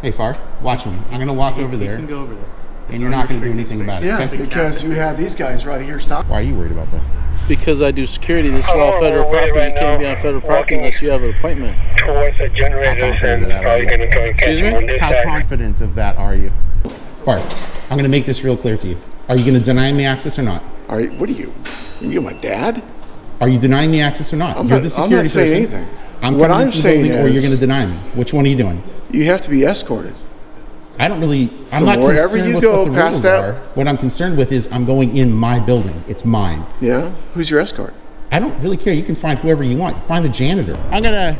Hey, Far, watch me. I'm going to walk over there. You can go over there. And you're not going to do anything about it. Yeah, okay? because you have these guys right here stop. Why are you worried about that? Because I do security. This is all federal property. You can't be on federal property unless you have an appointment. Towards the generators and probably going to go and catch Excuse me? them on this How side. confident of that are you? Far, I'm going to make this real clear to you. Are you going to deny me access or not? All right, what are you? Are you my dad? Are you denying me access or not? You're the security I'm not saying person. anything. I'm What coming I'm into the saying building, or is- you're going to deny me. Which one are you doing? You have to be escorted. I'm From not wherever concerned you with go what the past rules that- are. What I'm concerned with is I'm going in my building. It's mine. Yeah? Who's your escort? I don't really care. You can find whoever you want. Find the janitor. I'm going to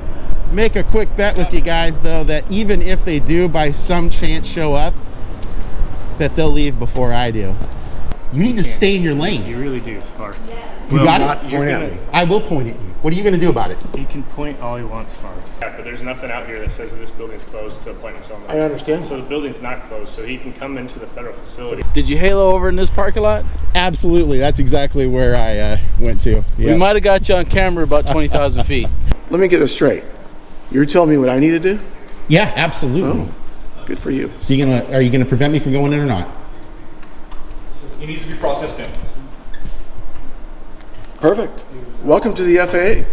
make a quick bet with you guys, though, that even if they do by some chance show up, that they'll leave before I do. You need to stay in your lane. You really do, Far. You got Not it? point at me. I will point at you. What are you going to do about it? He can point all he wants, Far. Yeah, but there's nothing out here that says that this building's closed to appointments only. I understand. So the building's not closed, so he can come into the federal facility. Did you halo over in this parking lot? Absolutely. That's exactly where I went to. We might have got you on camera about 20,000 feet. Let me get this straight. You're telling me what I need to do? Yeah, absolutely. Oh, good for you. So are you gonna prevent me from going in or not? He needs to be processed in. Perfect. Welcome to the FAA.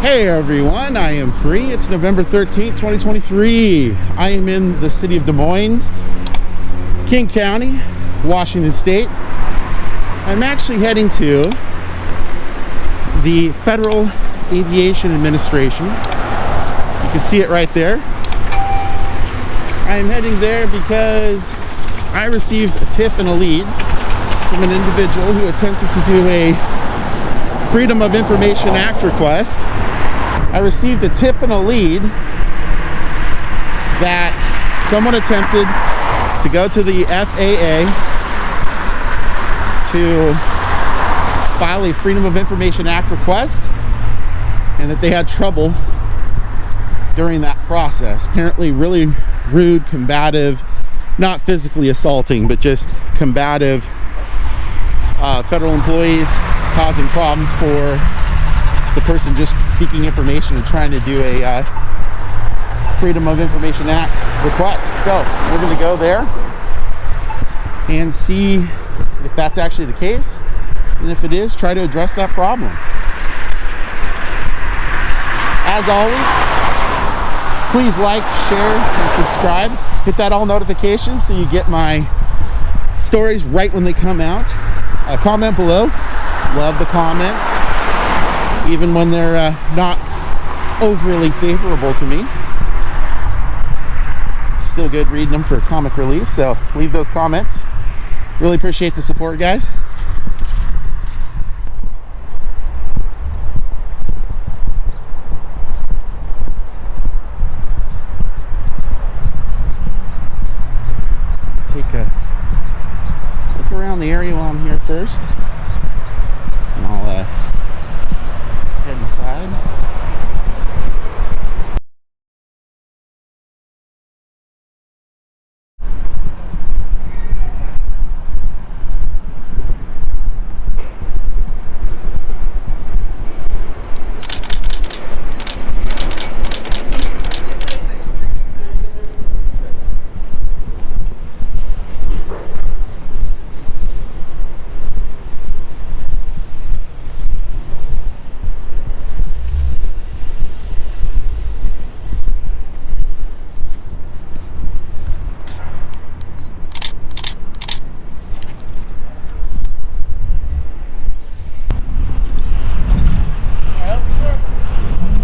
Hey everyone, I am free. It's November 13th, 2023. I am in the city of Des Moines, King County, Washington State. I'm actually heading to the Federal Aviation Administration. You can see it right there. I'm heading there because I received a tip and a lead from an individual who attempted to do a Freedom of Information Act request. I received a tip and a lead that someone attempted to go to the FAA to file a Freedom of Information Act request, and that they had trouble during that process. Apparently really rude, combative, not physically assaulting, but just combative federal employees causing problems for the person just seeking information and trying to do a Freedom of Information Act request. So we're going to go there and see if that's actually the case, and if it is, try to address that problem. As always, please like, share, and subscribe. Hit that all notifications so you get my stories right when they come out. Comment below. Love the comments, even when they're not overly favorable to me. It's still good reading them for comic relief, so leave those comments. Really appreciate the support, guys. Take a look around the area while I'm here first, and I'll head inside.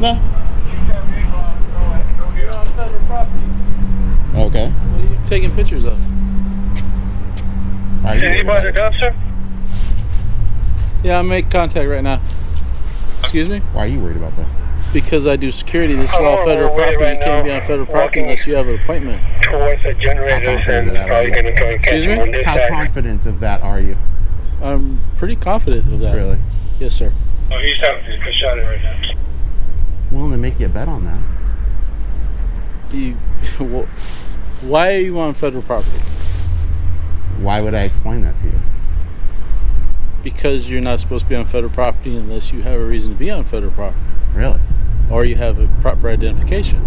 No. You're on federal property. Okay. What are you taking pictures of? Are you Is he by the dumpster? Yeah, I'm making contact right now. Excuse me? Why are you worried about that? Because I do security. This is all Oh, federal we're property. right You can't be now on federal property walking unless you have an appointment. towards the generators, confident and of that probably are you? going to try and catch Excuse him me? on this How side. confident of that are you? I'm pretty confident of that. Really? Yes, sir. Oh, he's having to shot it right now. Willing to make you a bet on that? You, why are you on federal property? Why would I explain that to you? Because you're not supposed to be on federal property unless you have a reason to be on federal property, Really? or you have a proper identification.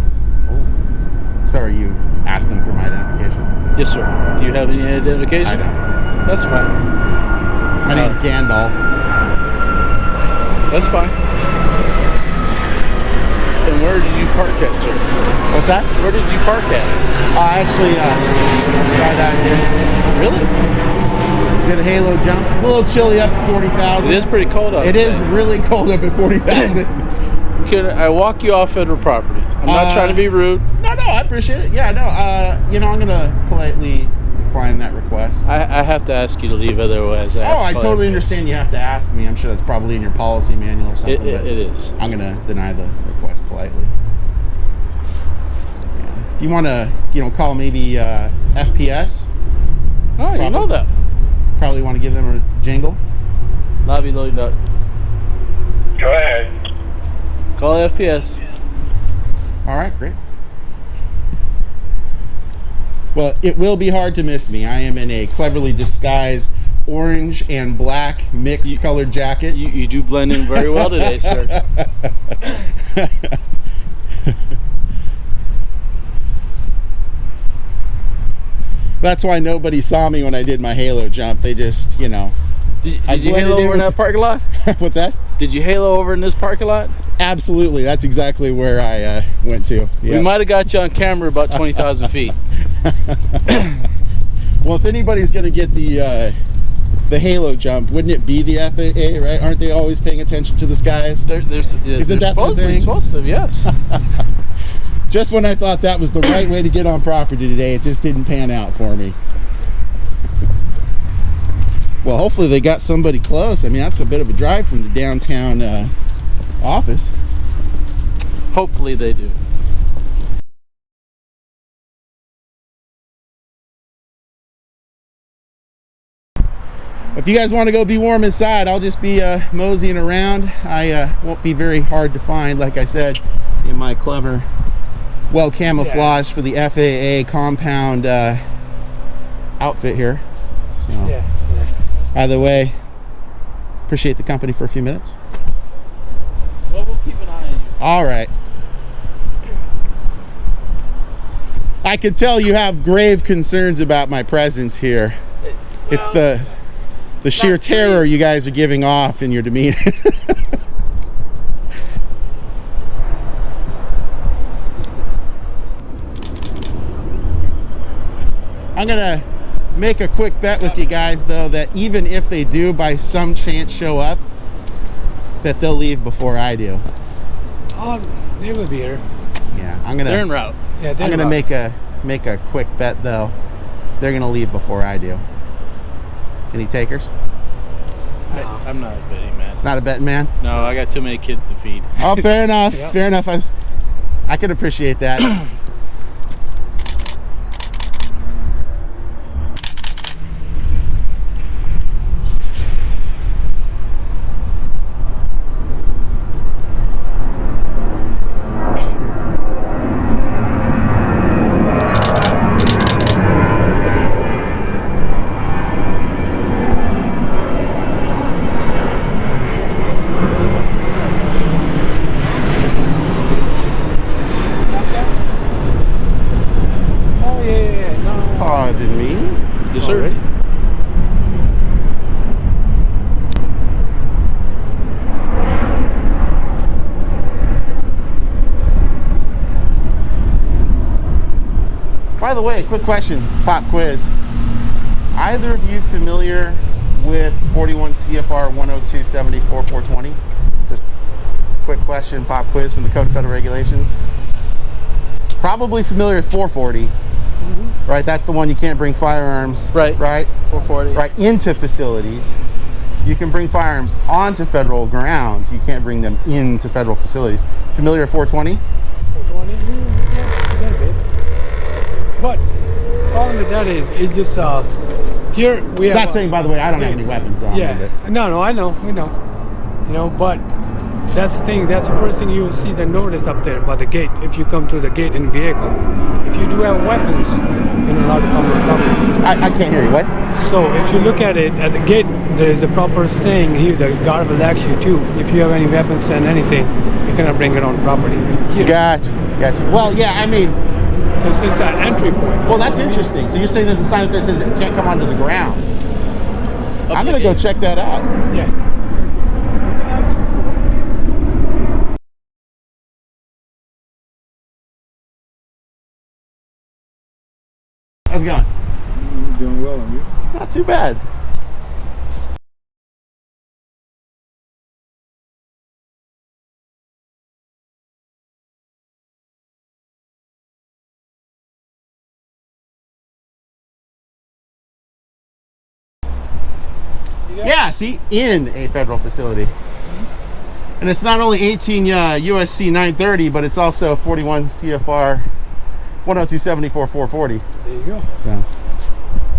Oh. So are you asking for my identification? Yes, sir. Do you have any identification? I don't. That's fine. My name's Gandalf. That's fine. And where did you park at, sir? What's that? Where did you park at? I actually skydived in. Really? Did a halo jump. It's a little chilly up at 40,000. It is pretty cold out It there. is really cold up at 40,000. Can I walk you off federal property? I'm not trying to be rude. No, I appreciate it. Yeah, no. I'm gonna politely decline that request. I have to ask you to leave, otherwise. I totally understand. You have to ask me. I'm sure that's probably in your policy manual or something. It but is. I'm gonna deny the request politely. So, yeah. If you want to, call maybe FPS. Oh, you know that. Probably want to give them a jingle. Lobby loading up. Go ahead. Call FPS. All right, great. Well, it will be hard to miss me. I am in a cleverly disguised orange and black mixed colored jacket. You do blend in very well today, sir. That's why nobody saw me when I did my halo jump. They just, Did you blended halo in over in with- that parking lot? What's that? Did you halo over in this parking lot? Absolutely. That's exactly where I went to. We Yep. might have got you on camera about 20,000 feet. Well, if anybody's going to get the halo jump, wouldn't it be the FAA, right? Aren't they always paying attention to the skies? Isn't that the thing? Supposed to, yes. Just when I thought that was the right way to get on property today, it just didn't pan out for me. Well, hopefully they got somebody close. I mean, that's a bit of a drive from the downtown office. Hopefully they do. If you guys want to go be warm inside, I'll just be moseying around. I won't be very hard to find, like I said, in my clever, well camouflaged for the FAA compound outfit here. So, either way, appreciate the company for a few minutes. Well, we'll keep an eye on you. All right. I could tell you have grave concerns about my presence here. It's the sheer terror you guys are giving off in your demeanor. I'm gonna make a quick bet with you guys, though, that even if they do by some chance show up, that they'll leave before I do. Oh, they will be here. Yeah, They're en route. Yeah, I'm gonna make a quick bet, though. They're gonna leave before I do. Any takers? I'm not a betting man. Not a betting man? No, I got too many kids to feed. Oh, fair enough. Fair enough. I can appreciate that. Oh, yeah. No. Pardon me. Yes, sir. Already? By the way, quick question, pop quiz. Either of you familiar with 41 CFR 102-74-420? Just quick question, pop quiz from the Code of Federal Regulations. Probably familiar with 440, right? That's the one you can't bring firearms, Right. Right? 440. Right into facilities. You can bring firearms onto federal grounds. You can't bring them into federal facilities. Familiar with 420? 420? Yeah, a little bit. But problem with that is, it's just here we have. Not saying, by the way, I don't have any weapons on me. Yeah, no, I know, we know. You know, but that's the thing. That's the first thing you will see, the notice up there by the gate. If you come to the gate in vehicle, if you do have weapons, you're not allowed to come to the property. I can't hear you. What? So if you look at it at the gate, there is a proper saying here. The guard will ask you too. If you have any weapons and anything, you cannot bring it on property. Here. Gotcha. Well, yeah, I mean, This is an entry point. well, that's interesting. So you're saying there's a sign up there that says it can't come onto the grounds. I'm gonna go check that out. Yeah. How's it going? Doing well, and you? Not too bad. Yeah, see, in a federal facility. And it's not only 18 USC 930, but it's also 41 CFR 10274-440. There you go.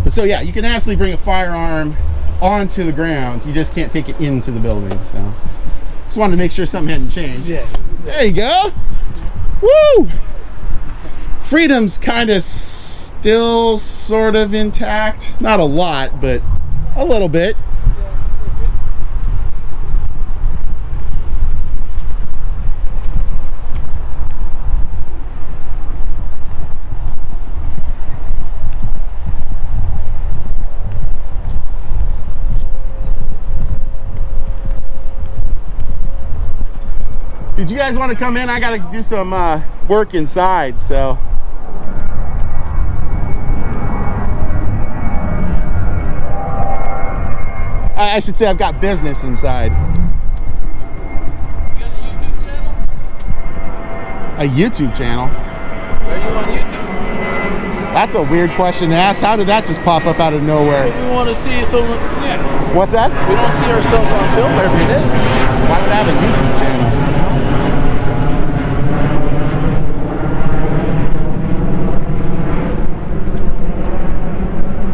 So yeah, you can absolutely bring a firearm onto the grounds. You just can't take it into the building. So just wanted to make sure something hadn't changed. Yeah. There you go. Woo! Freedom's kind of still sort of intact. Not a lot, but a little bit. Did you guys want to come in? I got to do some work inside, so. I should say I've got business inside. You got a YouTube channel? A YouTube channel? Are you on YouTube? That's a weird question to ask. How did that just pop up out of nowhere? We want to see some. Yeah. What's that? We don't see ourselves on film every day. Why would I have a YouTube channel?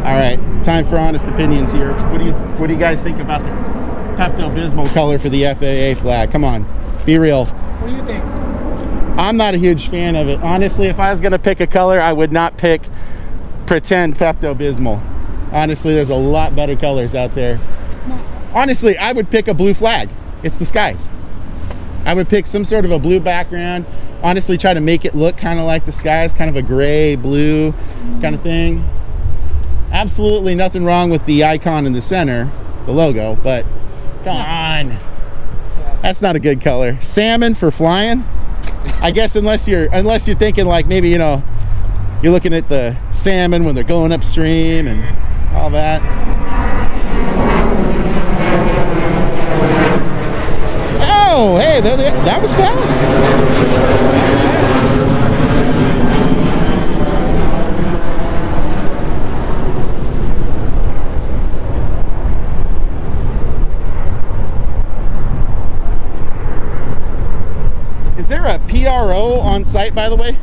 All right, time for honest opinions here. What do you guys think about the Pepto-Bismol color for the FAA flag? Come on, be real. What do you think? I'm not a huge fan of it. Honestly, if I was gonna pick a color, I would not pick pretend Pepto-Bismol. Honestly, there's a lot better colors out there. Honestly, I would pick a blue flag. It's the skies. I would pick some sort of a blue background. Honestly, try to make it look kind of like the skies, kind of a gray, blue kind of thing. Absolutely nothing wrong with the icon in the center, the logo, but come on. That's not a good color. Salmon for flying? I guess unless you're thinking like maybe, you know, you're looking at the salmon when they're going upstream and all that. Oh, hey, that was fast. That was fast. Is there a PRO on site, by the way?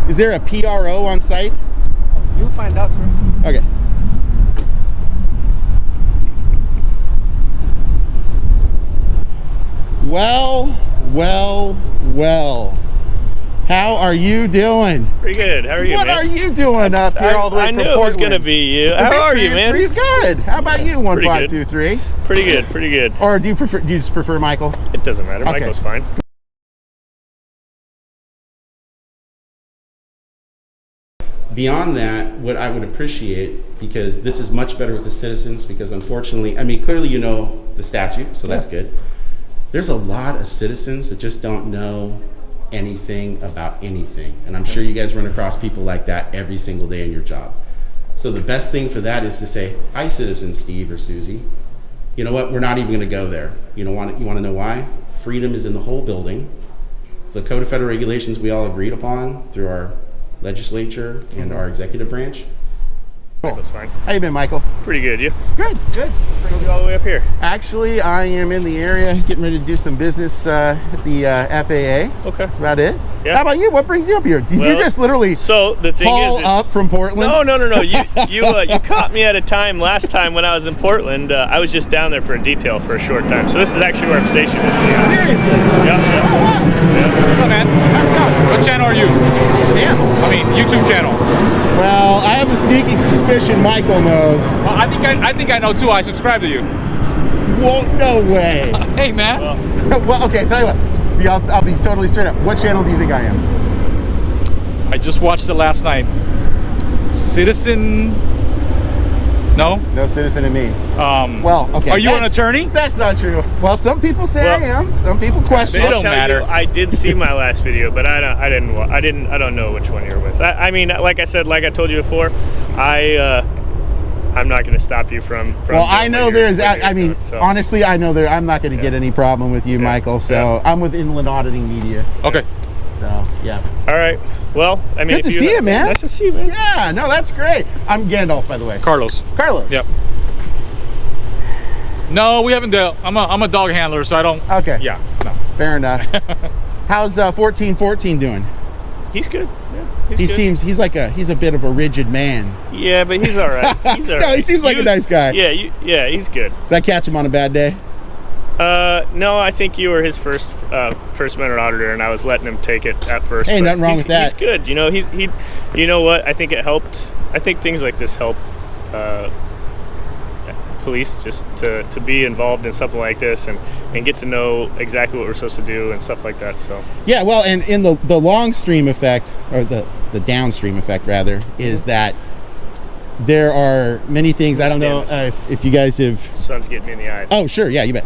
Is there a PRO on site? You'll find out, sir. Okay. Well. How are you doing? Pretty good. How are you, What man? are you doing up here all the way I from knew Portland? it was going to be you. How are you, man? Good. How about you, 1523? Pretty good, pretty good. Or do you just prefer Michael? It doesn't matter. Okay. Michael's fine. Beyond that, what I would appreciate, because this is much better with the citizens, because unfortunately, I mean, clearly you know the statute, so that's good. There's a lot of citizens that just don't know anything about anything. And I'm sure you guys run across people like that every single day in your job. So the best thing for that is to say, hi, citizen Steve or Susie. You know what? We're not even going to go there. You want to know why? Freedom is in the whole building. The Code of Federal Regulations we all agreed upon through our legislature and our executive branch. Cool. Michael's fine. How you been, Michael? Pretty good. You? Good, good. Brings you all the way up here. Actually, I am in the area getting ready to do some business at the FAA. Okay. That's about it. Yeah. How about you? What brings you up here? Did you Well, just literally So the thing haul is, up from Portland? No. You caught me at a time last time when I was in Portland. I was just down there for a detail for a short time. So this is actually where I'm stationed. Seriously? Yeah. Oh, wow. Yeah. Hello, man. How's it going? What channel are you? Channel. I mean, YouTube channel. Well, I have a sneaking suspicion Michael knows. Well, I think I know too. I subscribe to you. Whoa, no way. Hey, man. Well, okay, tell you what. I'll be totally straight up. What channel do you think I am? I just watched it last night. Citizen. No. No Citizen in me. Well, okay. Are you an attorney? That's not true. Well, some people say I am. Some people question. It I'll don't tell matter. you, I did see my last video, but I don't know which one you're with. I mean, like I said, like I told you before, I'm not going to stop you from Well, I know there's. I mean, so. honestly, I know I'm not going to get any problem with you, Michael. So I'm with Inland Auditing Media. Okay. So yeah. All right. Well, I mean, Good to see you, man. Nice to see you, man. Yeah. No, that's great. I'm Gandalf, by the way. Carlos. Carlos. Yep. No, we haven't dealt. I'm a dog handler, so I don't. Okay. Yeah. No. Fair enough. How's 1414 doing? He's good. Yeah, He good. seems he's a bit of a rigid man. Yeah, but he's all right. He's all No, right. he seems like a nice guy. Yeah, he's good. Did I catch him on a bad day? No, I think you were his first minute auditor, and I was letting him take it at first. Hey, but nothing wrong with that. He's good. You know, he. You know what? I think it helped. I think things like this help police just to be involved in something like this and get to know exactly what we're supposed to do and stuff like that. So. Yeah, well, and in the long stream effect, or the downstream effect rather, is that there are many things. I don't know if you guys have. Sun's getting me in the eyes. Oh, sure, yeah, you bet.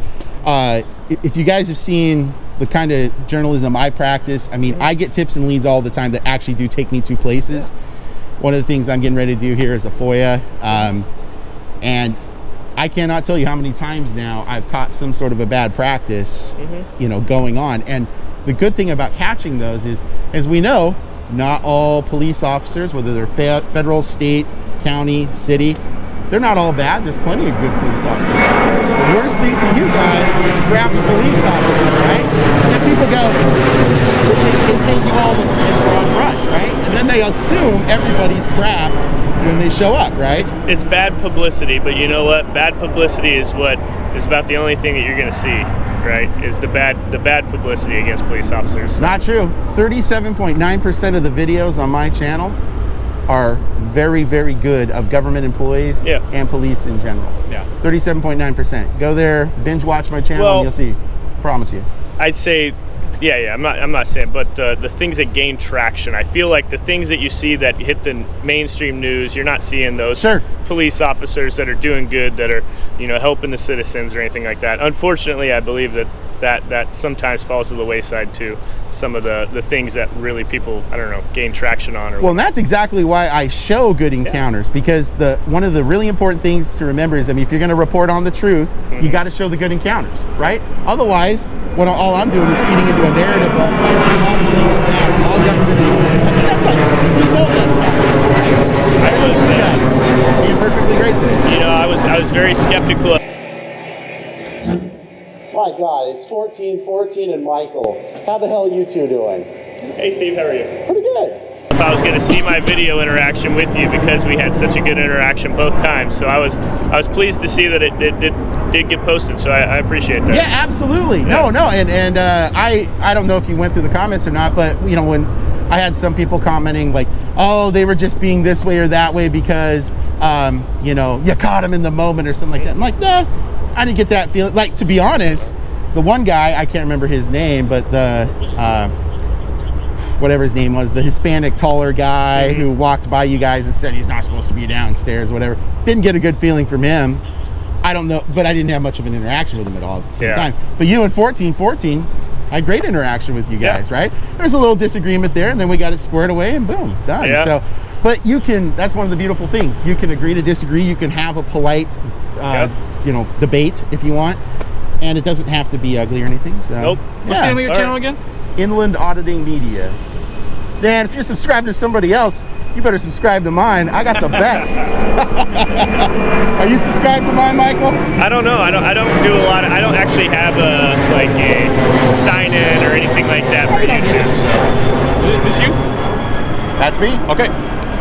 If you guys have seen the kind of journalism I practice, I mean, I get tips and leads all the time that actually do take me to places. One of the things I'm getting ready to do here is a FOIA, and I cannot tell you how many times now I've caught some sort of a bad practice, going on. And the good thing about catching those is, as we know, not all police officers, whether they're federal, state, county, city, they're not all bad. There's plenty of good police officers out there. The worst thing to you guys is a crappy police officer, right? Because then people go, they paint you all with a big broad brush, right? And then they assume everybody's crap when they show up, right? It's bad publicity, but you know what? Bad publicity is about the only thing that you're going to see, right? Is the bad publicity against police officers. Not true. 37.9% of the videos on my channel are very, very good of government employees and police in general. Yeah. 37.9%. Go there, binge watch my channel, and you'll see. Promise you. I'd say, yeah. I'm not saying, but the things that gain traction, I feel like the things that you see that hit the mainstream news, you're not seeing those police officers that are doing good, that are helping the citizens or anything like that. Unfortunately, I believe that sometimes falls to the wayside too. Some of the things that really people, I don't know, gain traction on. Well, and that's exactly why I show good encounters, because one of the really important things to remember is, I mean, if you're going to report on the truth, you got to show the good encounters, right? Otherwise, all I'm doing is feeding into a narrative of all police are bad, or all government employees are bad. But that's that's not true, right? I mean, look at you guys being perfectly great today. I was very skeptical. My God, it's 1414 and Michael. How the hell are you two doing? Hey Steve, how are you? Pretty good. If I was going to see my video interaction with you, because we had such a good interaction both times, so I was pleased to see that it did get posted. So I appreciate that. Yeah, absolutely. Yeah. No, and I don't know if you went through the comments or not, but when I had some people commenting like, oh, they were just being this way or that way because you caught them in the moment or something like that. I'm like, nah, I didn't get that feeling. Like, to be honest, the one guy, I can't remember his name, but the whatever his name was, the Hispanic taller guy who walked by you guys and said he's not supposed to be downstairs, whatever. Didn't get a good feeling from him. I don't know, but I didn't have much of an interaction with him at all at the same time. But you and 1414 I had great interaction with you guys, right? There was a little disagreement there, and then we got it squared away, and boom, done. Yeah. So, but that's one of the beautiful things. You can agree to disagree. You can have a polite, debate if you want, and it doesn't have to be ugly or anything. So, Nope. What's the name of your channel again? Inland Auditing Media. Then, if you're subscribed to somebody else, You better subscribe to mine. I got the best. Are you subscribed to mine, Michael? I don't know. I don't do a lot. I don't actually have a sign in or anything like that for YouTube. So Is this you? That's me. Okay.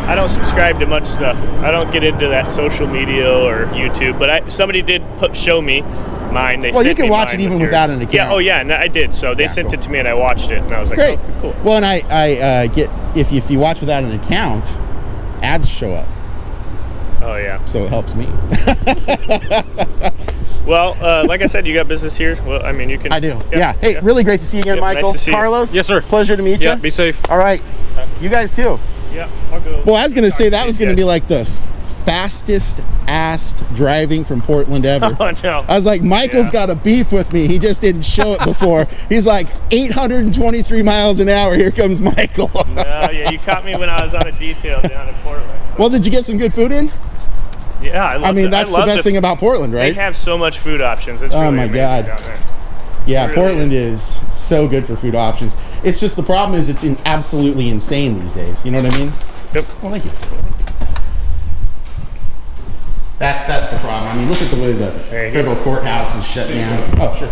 I don't subscribe to much stuff. I don't get into that social media or YouTube. But somebody did show me mine. Well, you can watch it even without an account. Yeah. Oh yeah. No, I did. So they sent it to me and I watched it and I was like, great. Oh, cool. Well, and I get if you watch without an account, ads show up. Oh yeah. So it helps me. Well, like I said, you got business here. Well, I mean, you can. I do. Yeah. Hey, really great to see you again, Yep, Michael. nice to see you. Carlos. Yes, sir. Pleasure to meet you. Yeah, be safe. All right. You guys too. Yeah, I'll go. Well, I was going to say that was going to be like the fastest ass driving from Portland ever. Oh no. I was like, Michael's got a beef with me. He just didn't show it before. He's like 823 miles an hour. Here comes Michael. No, yeah, you caught me when I was on a detail down in Portland. Well, did you get some good food in? Yeah, I mean, that's the best thing about Portland, right? They have so much food options. It's Oh really my amazing God. down there. Yeah, It really Portland is so good for food options. It's just the problem is it's absolutely insane these days. You know what I mean? Yep. Well, thank you. That's the problem. I mean, look at the way the federal courthouse is shut down. Oh, sure.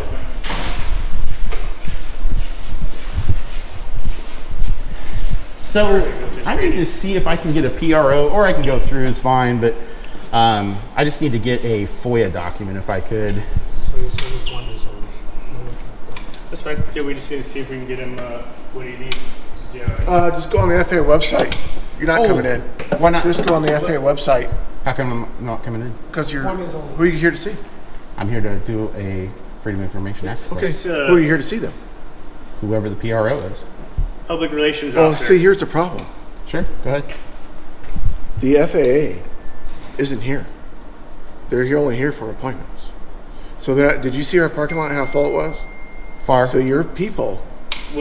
So I need to see if I can get a PRO, or I can go through. It's fine, but I just need to get a FOIA document if I could. That's fine. Yeah, we just need to see if we can get him what he needs. Yeah. Just go on the FAA website. You're not coming in. Why not? Just go on the FAA website. How come I'm not coming in? Because who are you here to see? I'm here to do a Freedom of Information Act request. Who are you here to see them? Whoever the PRO is. Public relations Well, officer. see, here's the problem. Sure, go ahead. The FAA isn't here. They're only here for appointments. So did you see our parking lot, how full it was? Far. So your people.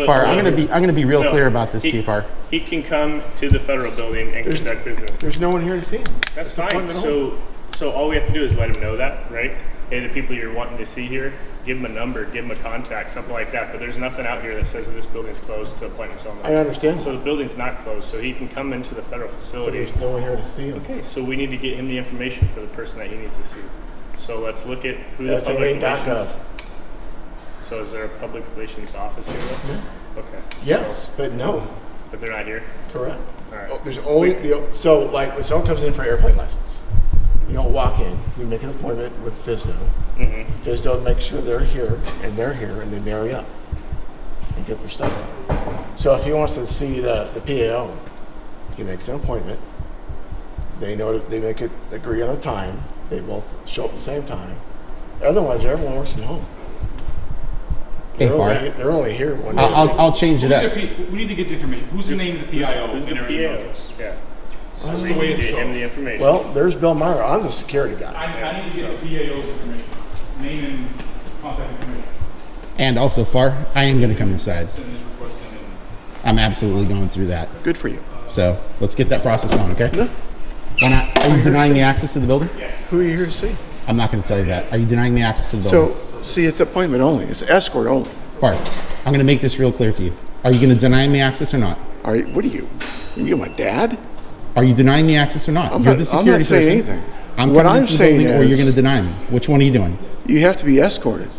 Far. I'm gonna be real clear about this, Steve. Far. He can come to the federal building and conduct business. There's no one here to see him. That's It's fine. appointment only. So all we have to do is let him know that, right? Hey, the people you're wanting to see here, give them a number, give them a contact, something like that. But there's nothing out here that says that this building's closed to appointments only. I understand. So the building's not closed, so he can come into the federal facility. There's no one here to see him. Okay, so we need to get him the information for the person that he needs to see. So let's look at who the public relations. FAA.gov. So is there a public relations office here? Yeah. Okay. Yes, but no. But they're not here. Correct. All right. Oh, there's only so like when someone comes in for airplane license, you don't walk in. You make an appointment with FSDO. Mm-hmm. FSDO makes sure they're here, and they marry up and get their stuff out. So if he wants to see the PAO, he makes an appointment. They know that they make it agree on a time. They both show up at the same time. Otherwise, everyone works from home. Hey, Far. They're only here one day. I'll change it up. We need to get the information. Who's the name of the PIO? Who's the in our PO? emails? Yeah. So That's we the way need to it's get him going. the information. Well, there's Bill Meyer. I'm the security guy. I need to get the PIO's information. Name and contact information. And also, Far, I am going to come inside. Send this request in. I'm absolutely going through that. Good for you. So let's get that process going, okay? No. Why not? Are you denying me access to the building? Who are you here to see? I'm not going to tell you that. Are you denying me access to the building? So, see, it's appointment only. It's escort only. Far, I'm going to make this real clear to you. Are you going to deny me access or not? Are you? What are you? Are you my dad? Are you denying me access or not? I'm You're not- the I'm security not saying person. anything. I'm What coming I'm into the saying building, or you're is- going to deny me. Which one are you doing? You have to be escorted.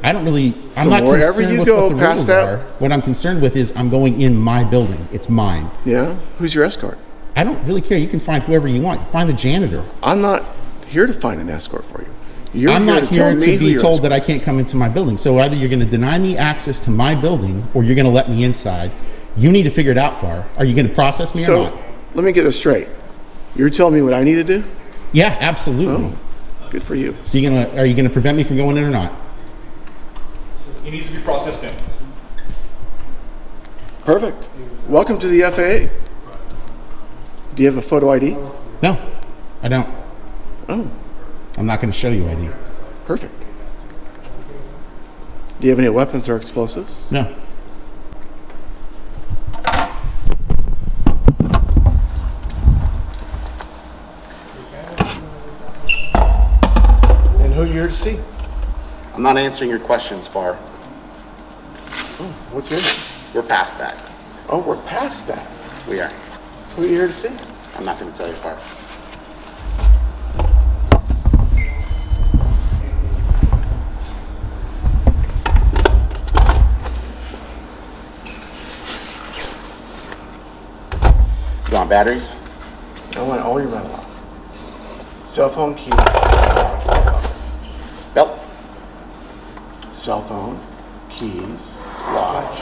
I don't really. I'm From not wherever concerned you with go what the past rules that- are. What I'm concerned with is I'm going in my building. It's mine. Yeah. Who's your escort? I don't really care. You can find whoever you want. Find the janitor. I'm not here to find an escort for you. You're I'm not tell here me to who be your told escort- that I can't come into my building. So either you're going to deny me access to my building, or you're going to let me inside. You need to figure it out, Far. Are you going to process me or So, not? let me get this straight. You're telling me what I need to do? Yeah, absolutely. Oh, good for you. So are you going to prevent me from going in or not? He needs to be processed in. Perfect. Welcome to the FAA. Do you have a photo ID? No, I don't. Oh, I'm not going to show you ID. perfect. Do you have any weapons or explosives? No. And who are you here to see? I'm not answering your questions, Far. Oh, what's your name? We're past that. Oh, we're past that. We are. What are you here to see? I'm not going to tell you apart. You want batteries? I want all your rental. Cell phone, key, Belt. cell phone, keys, watch,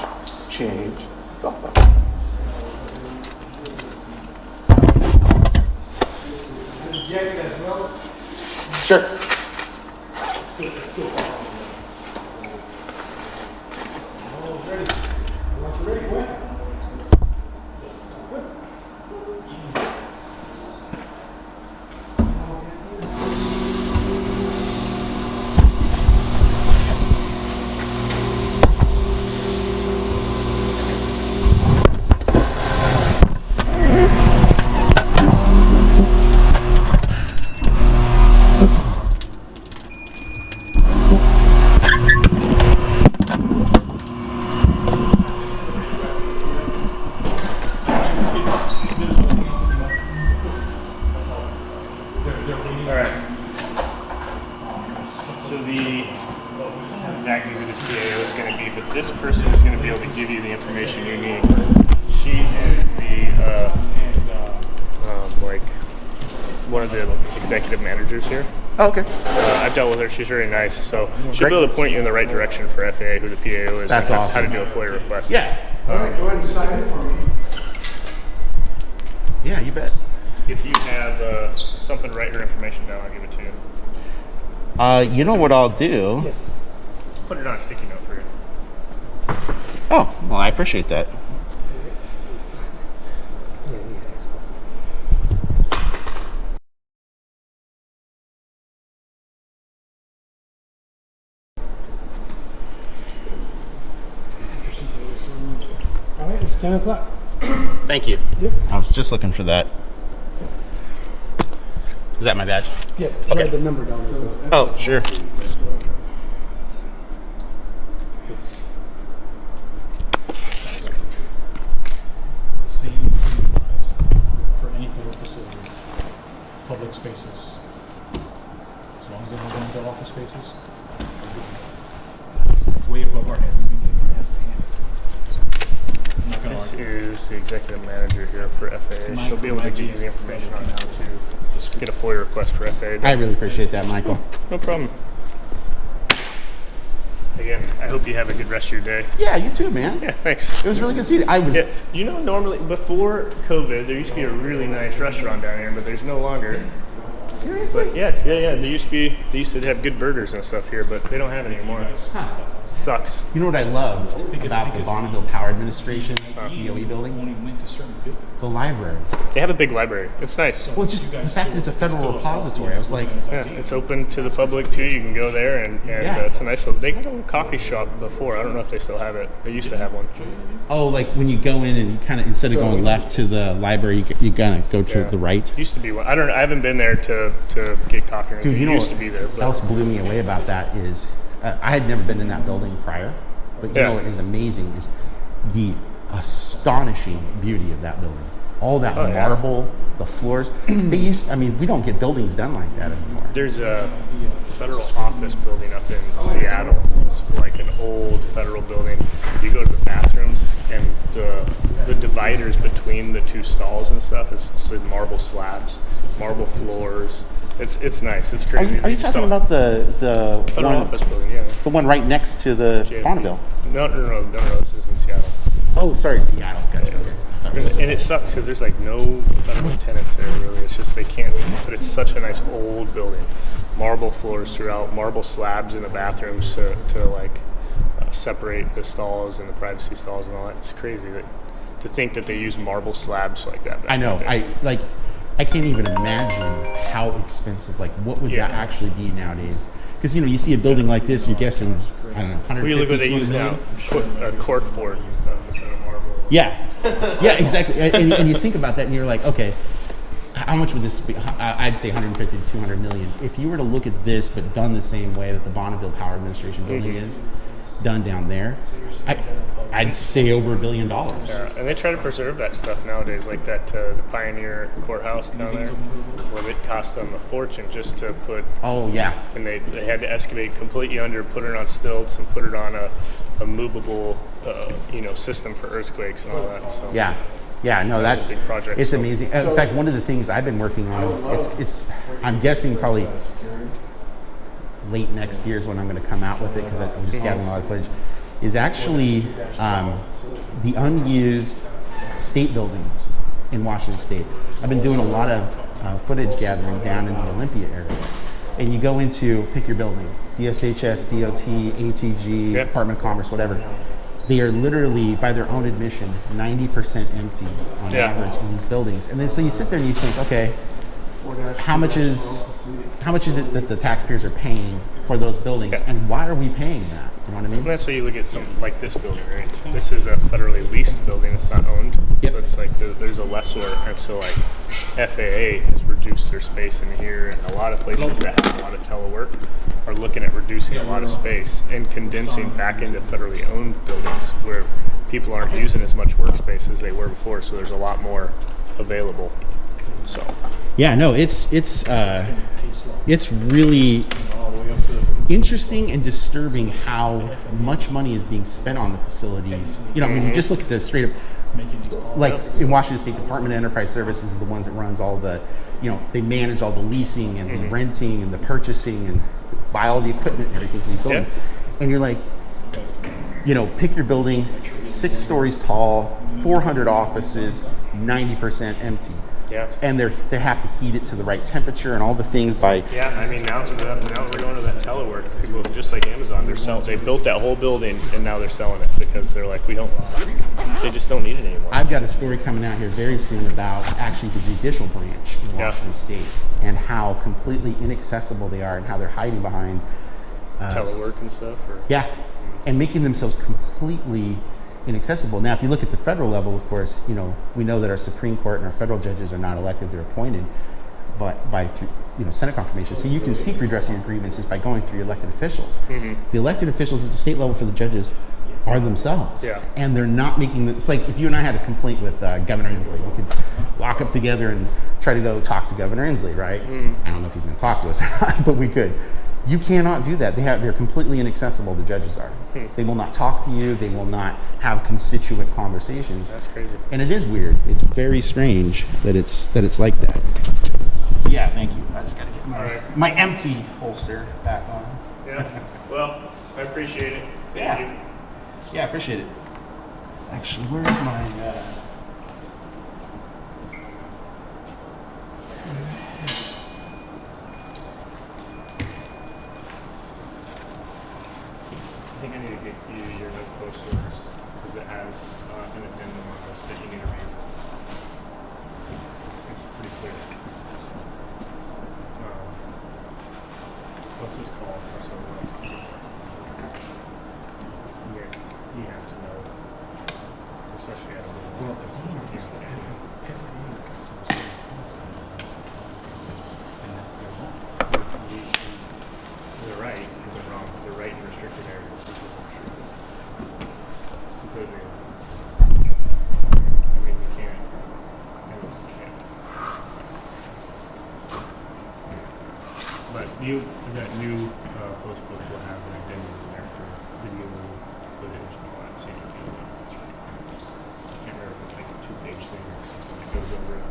change, belt. Sure. All right. So exactly who the PAO is going to be, but this person is going to be able to give you the information you need. She is like one of the executive managers here. Oh, okay. I've dealt with her. She's very nice, so she'll be able to point you in the right direction for FAA, who the PAO is. That's and awesome. How to do a FOIA request. Yeah. All right, go ahead and sign it for me. Yeah, you bet. If you have something to write your information down, I'll give it to you. You know what I'll do? Yes. Put it on a sticky note for you. Oh, well, I appreciate that. All right, it's 10 o'clock. Thank you. Yep. I was just looking for that. Is that my badge? Yes, Okay. write the number down as well. Oh, sure. The same applies for any federal facilities, public spaces. As long as they don't go into office spaces, it's way above our head. We've been getting our asses handed. I'm not going to This argue. is the executive manager here for FAA. She'll be able to give you the information on how to get a FOIA request for FAA. I really appreciate that, Michael. No problem. Again, I hope you have a good rest of your day. Yeah, you too, man. Yeah, thanks. It was really good to see you. I was. Yeah, you know, normally before COVID, there used to be a really nice restaurant down here, but there's no longer. Seriously? Yeah. They used to have good burgers and stuff here, but they don't have it anymore. Huh. Sucks. You know what I loved about the Bonneville Power Administration DOE building? Only went to certain buildings. The library. They have a big library. It's nice. Well, just the fact it's a federal repository. I was like, Yeah, it's open to the public too. You can go there, and Yeah. it's a nice little. They had a little coffee shop before. I don't know if they still have it. They used to have one. oh, like when you go in and you kind of, instead of going left to the library, you kind of go to Yeah. the right. Used to be one. I don't. I haven't been there to get coffee or anything. Dude, you know it used what to be there. But else blew me away about that is I had never been in that building prior, but you Yeah. know what is amazing is the astonishing beauty of that building. All that Oh, yeah. marble, the floors. We don't get buildings done like that anymore. There's a federal office building up in Seattle. It's like an old federal building. You go to the bathrooms, and the dividers between the two stalls and stuff is marble slabs, marble floors. It's nice. It's crazy. Are you talking about the federal one, office building? Yeah. the one right next to the JFK. Bonneville? No. This is in Seattle. Oh, sorry, Seattle. Gotcha. Okay. That was- And it sucks because there's like no federal tenants there really. It's just they can't. But it's such a nice old building, marble floors throughout, marble slabs in the bathrooms to separate the stalls and the privacy stalls and all that. It's crazy to think that they use marble slabs like that. back I know. in the day. I can't even imagine how expensive. Like, what would Yeah. that actually be nowadays? Because you see a building like this, you're guessing, I don't know, Well, you look 150, what they 200 use million. now, cork board and stuff instead of marble. Yeah, yeah, exactly. And you think about that, and you're like, okay, how much would this be? I'd say 150 to 200 million. If you were to look at this, but done the same way that the Bonneville Power Administration building is done down there, I'd say over $1 billion. Yeah, and they try to preserve that stuff nowadays, like that the Pioneer Courthouse down there, where it cost them a fortune just to put. Oh yeah. And they had to excavate completely under, put it on stilts, and put it on a movable, system for earthquakes and all that. So Yeah, no, that's a big project. it's amazing. In fact, one of the things I've been working on, it's I'm guessing probably late next year is when I'm going to come out with it, because I'm just gathering a lot of footage, is actually the unused state buildings in Washington State. I've been doing a lot of footage gathering down in the Olympia area. And you go into, pick your building, DSHS, DOT, ATG, Department of Commerce, whatever. They are literally, by their own admission, 90% empty on average in these buildings. And then so you sit there and you think, okay, how much is it that the taxpayers are paying for those buildings, and why are we paying that? You know what I mean? And that's why you look at something like this building, right? This is a federally leased building; it's not owned. Yep. So it's like there's a lessor, and so like FAA has reduced their space in here, and a lot of places that have a lot of telework are looking at reducing a lot of space and condensing back into federally owned buildings where people aren't using as much workspace as they were before. So there's a lot more available. So yeah, no, it's really interesting and disturbing how much money is being spent on the facilities. You know, I mean, you just look at the straight up, like in Washington State Department of Enterprise Services is the ones that runs all the, they manage all the leasing and the renting and the purchasing and buy all the equipment and everything for these buildings. And you're like, pick your building, 6 stories tall, 400 offices, 90% empty. Yeah. And they have to heat it to the right temperature and all the things by. Yeah, I mean now we're going to that telework. People just like Amazon, they built that whole building and now they're selling it because they're like they just don't need it anymore. I've got a story coming out here very soon about actually the judicial branch in Washington State and how completely inaccessible they are and how they're hiding behind telework and stuff. And making themselves completely inaccessible. Now, if you look at the federal level, of course, we know that our Supreme Court and our federal judges are not elected; they're appointed, but through Senate confirmation. So you can seek redressing your grievances by going through your elected officials. The elected officials at the state level for the judges are themselves, and they're not making. It's like if you and I had a complaint with Governor Inslee, we could walk up together and try to go talk to Governor Inslee, right? I don't know if he's going to talk to us, but we could. You cannot do that. They're completely inaccessible. The judges are. They will not talk to you. They will not have constituent conversations. That's crazy. And it is weird. It's very strange that it's like that. Yeah, thank you. I just got to get my empty holster back on. Yeah. Well, I appreciate it. Thank you. Yeah, I appreciate it. Actually, where's my? I think I need to get you your note posters because it has an addendum on the sitting interview. It's pretty clear. What's this called? Yes, you have to know, especially at a little They're right, they're wrong. They're right in restricted areas. Completely. I mean, you can't. But that new post book will have an addendum in there for video footage and all that same thing. I can't remember if it's like a 2-page thing or something that goes over it.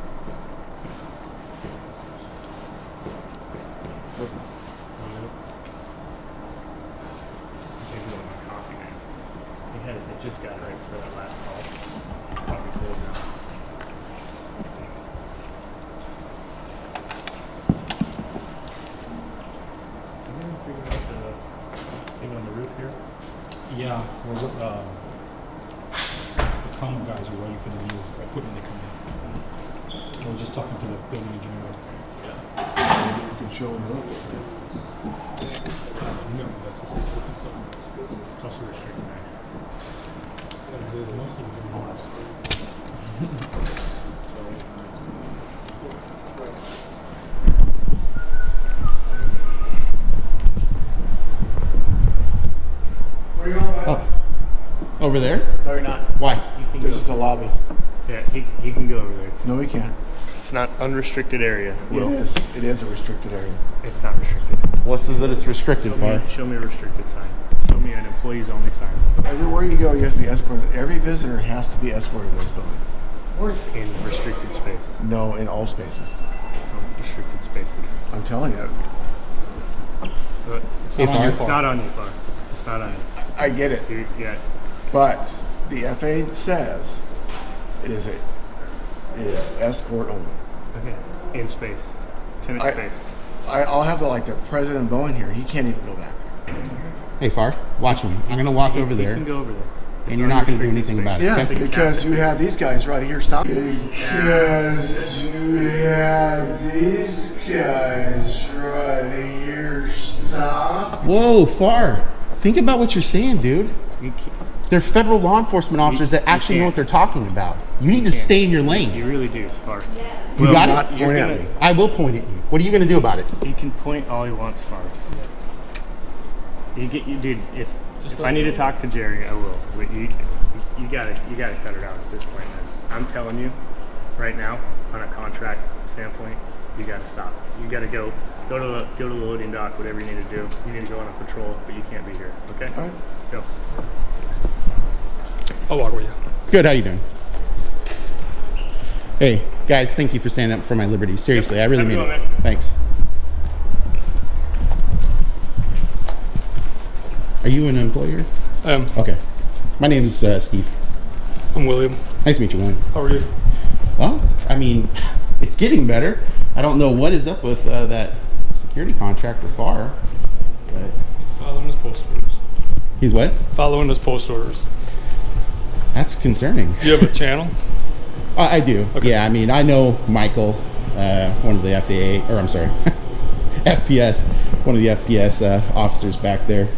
It just got right for that last call. It's probably cold now. Did we figure out the thing on the roof here? Yeah, the common guys are waiting for the new equipment to come in. We're just talking to the building engineer. You can show them. No, that's the same thing. It's also restricted access. There's most of them. over there? No, you're not. Why? This is the lobby. Yeah, he can go over there. No, he can't. It's not unrestricted area. Will. It is. It is a restricted area. It's not restricted. What says that it's restricted for? Show me a restricted sign. Show me an employees only sign. Everywhere you go, you have to be escorted. Every visitor has to be escorted in this building. In restricted space. No, in all spaces. No, restricted spaces. I'm telling you. But it's Hey, not on Far. you. It's not on you, Far. It's not on you. I get it. Yeah. But the FAA says it is escort only. Okay. In space. Tenant space. I'll have the president Boeing here. He can't even go back there. Hey, Far, watch me. I'm going to walk over You there, can go over there. and you're not going to do anything about it. Yeah, Okay? because you have these guys right here stopping. Because you have these guys right here stop. Whoa, Far. Think about what you're saying, dude. They're federal law enforcement officers that actually know what they're talking about. You need to stay in your lane. You really do, Far. You got Not it? point at me. I will point at you. What are you going to do about it? He can point all he wants, Far. Dude. If I need to talk to Jerry, I will. But you gotta cut it out at this point, man. I'm telling you, right now, on a contract standpoint, you gotta stop. You gotta go to the loading dock, whatever you need to do. You need to go on a patrol, but you can't be here. Okay? All right. Go. I'll walk with you. Good, how you doing? Hey, guys, thank you for standing up for my liberty. Seriously, I really Have a mean good it. one, man. Thanks. Are you an employer? Okay. My name is Steve. I'm William. Nice to meet you, William. How are you? Well, I mean, it's getting better. I don't know what is up with that security contractor Far, but He's following his post orders. he's what? Following his post orders. That's concerning. You have a channel? I do. Okay. Yeah, I mean, I know Michael, one of the FAA, or I'm sorry, FPS, one of the FPS officers back there.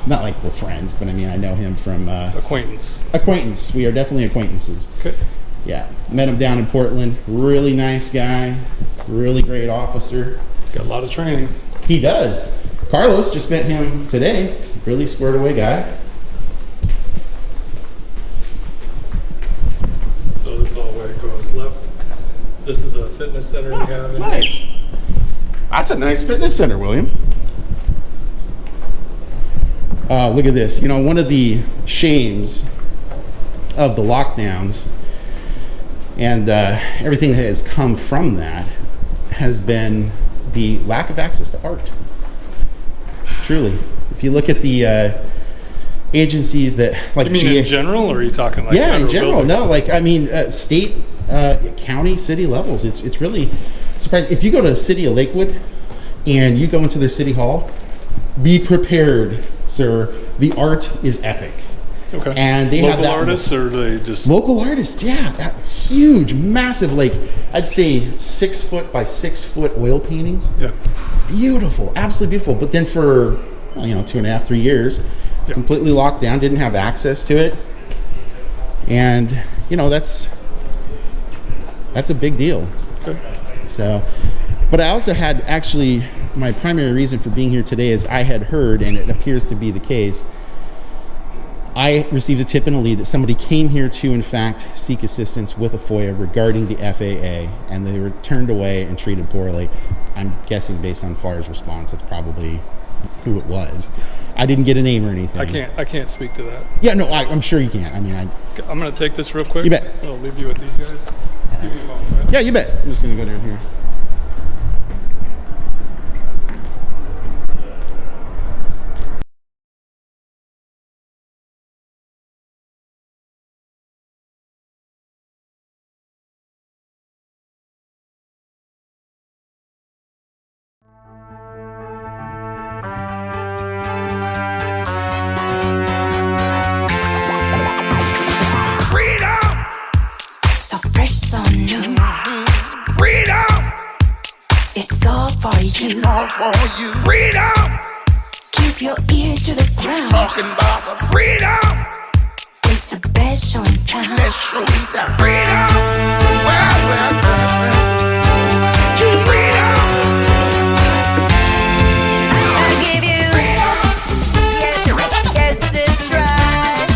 Not like we're friends, but I mean, I know him from Acquaintance. acquaintance. We are definitely acquaintances. Okay. Yeah, met him down in Portland. Really nice guy, really great officer. Got a lot of training. He does. Carlos just met him today. Really squared away guy. So this is all where it goes left. This is a fitness center we have. in- Nice. That's a nice fitness center, William. Look at this. You know, one of the shames of the lockdowns and everything that has come from that has been the lack of access to art. Truly. If you look at the agencies that, like You mean GA in general, or are you talking like yeah, in federal general, buildings? no, like I mean, state, county, city levels. It's really surprising. If you go to the city of Lakewood and you go into their city hall, be prepared, sir. The art is epic. Okay. And they have local that artists, or they just local artists. Yeah, that huge, massive, like I'd say 6 foot by 6 foot oil paintings. yeah. Beautiful, absolutely beautiful. But then for 2.5, 3 years, Yeah. completely locked down, didn't have access to it, and that's a big deal. Okay. So, but I also had actually my primary reason for being here today is I had heard, and it appears to be the case. I received a tip and a lead that somebody came here to, in fact, seek assistance with a FOIA regarding the FAA, and they were turned away and treated poorly. I'm guessing based on Far's response, that's probably who it was. I didn't get a name or anything. I can't speak to that. Yeah, no, I'm sure you can't. I mean, I'm gonna take this real quick. You bet. I'll leave you with these guys. Give you a moment, right? yeah, you bet. I'm just gonna go down here. So fresh, so new. Freedom! It's all for you. All for you. Freedom! Keep your ear to the ground. Talking about the freedom. It's the best show in town. Let's show you the freedom. Well. You freedom. I'll give you freedom. Yes, it's right.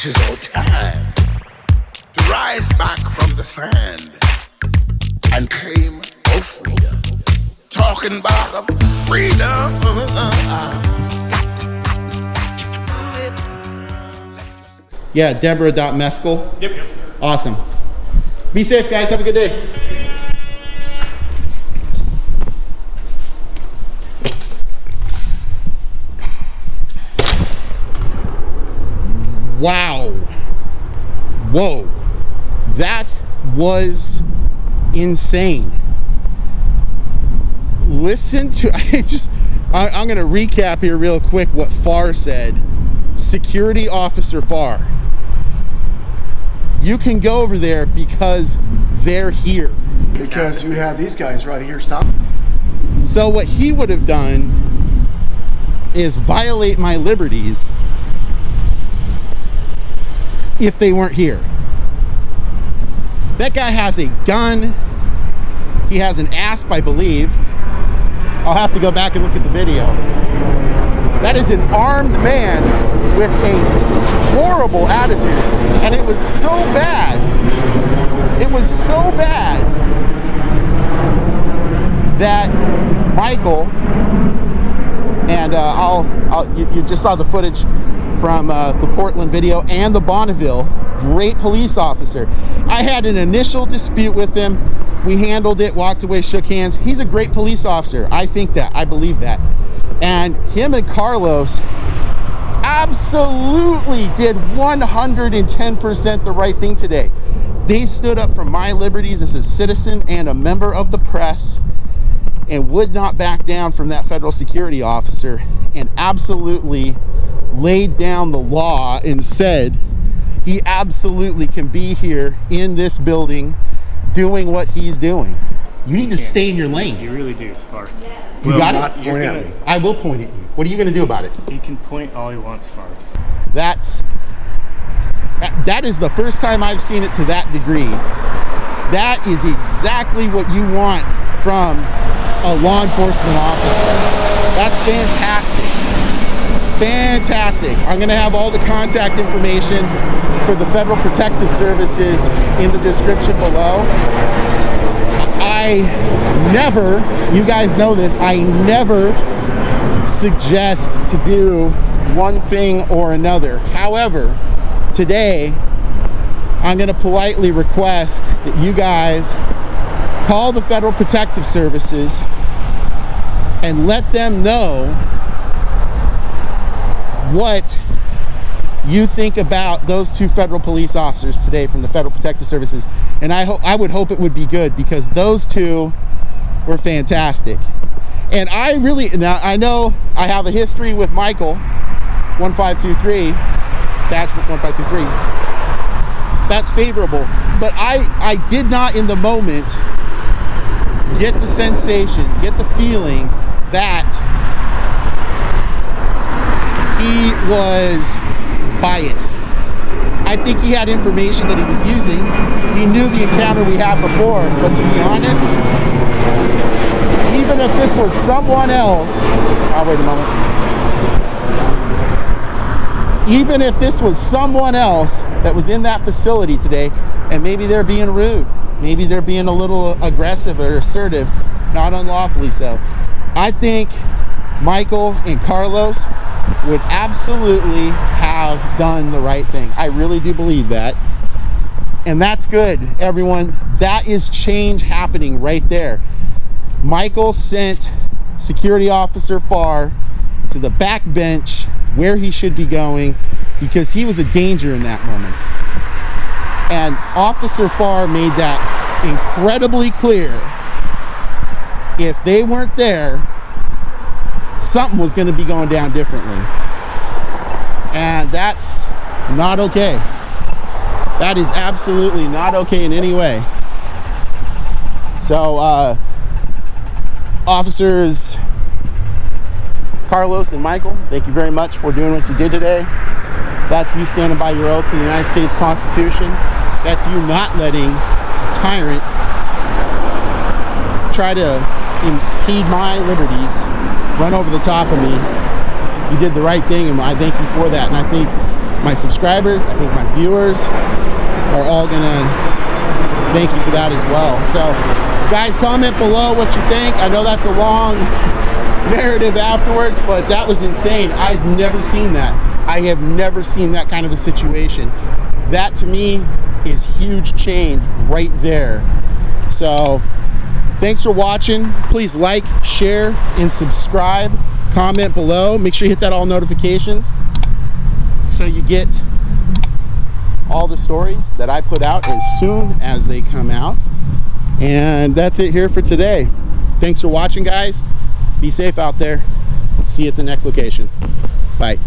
This is our time to rise back from the sand and claim our freedom. Talking about freedom. Yeah, Deborah.Meskel. Yep. Awesome. Be safe, guys. Have a good day. Wow. Whoa. That was insane. Listen to, I'm going to recap here real quick what Farr said. Security Officer Farr. You can go over there because they're here. Because you have these guys right here stop. So what he would have done is violate my liberties if they weren't here. That guy has a gun. He has an asp, I believe. I'll have to go back and look at the video. That is an armed man with a horrible attitude. And it was so bad. It was so bad that Michael, and you just saw the footage from the Portland video and the Bonneville, great police officer. I had an initial dispute with him. We handled it, walked away, shook hands. He's a great police officer. I think that. I believe that. And him and Carlos absolutely did 110% the right thing today. They stood up for my liberties as a citizen and a member of the press and would not back down from that federal security officer, and absolutely laid down the law and said he absolutely can be here in this building doing what he's doing. You need to stay in your lane. You really do, Farr. You got it? Point at me. I will point at you. What are you going to do about it? He can point all he wants, Farr. That is the first time I've seen it to that degree. That is exactly what you want from a law enforcement officer. That's fantastic. Fantastic. I'm going to have all the contact information for the Federal Protective Services in the description below. I never, you guys know this, I never suggest to do one thing or another. However, today, I'm going to politely request that you guys call the Federal Protective Services and let them know what you think about those two federal police officers today from the Federal Protective Services. And I would hope it would be good, because those two were fantastic. And I know I have a history with Michael 1523, batch 1523. That's favorable. But I did not in the moment get the sensation, get the feeling that he was biased. I think he had information that he was using. He knew the encounter we had before, but to be honest, even if this was someone else, wait a moment. Even if this was someone else that was in that facility today, and maybe they're being rude, maybe they're being a little aggressive or assertive, not unlawfully so, I think Michael and Carlos would absolutely have done the right thing. I really do believe that. And that's good, everyone. That is change happening right there. Michael sent Security Officer Farr to the back bench where he should be going, because he was a danger in that moment. And Officer Farr made that incredibly clear. If they weren't there, something was going to be going down differently. And that's not okay. That is absolutely not okay in any way. So, Officers Carlos and Michael, thank you very much for doing what you did today. That's you standing by your oath to the United States Constitution. That's you not letting a tyrant try to impede my liberties, run over the top of me. You did the right thing, and I thank you for that. And I think my subscribers, I think my viewers are all gonna thank you for that as well. So guys, comment below what you think. I know that's a long narrative afterwards, but that was insane. I've never seen that. I have never seen that kind of a situation. That to me is huge change right there. So thanks for watching. Please like, share, and subscribe. Comment below. Make sure you hit that all notifications so you get all the stories that I put out as soon as they come out. And that's it here for today. Thanks for watching, guys. Be safe out there. See you at the next location. Bye.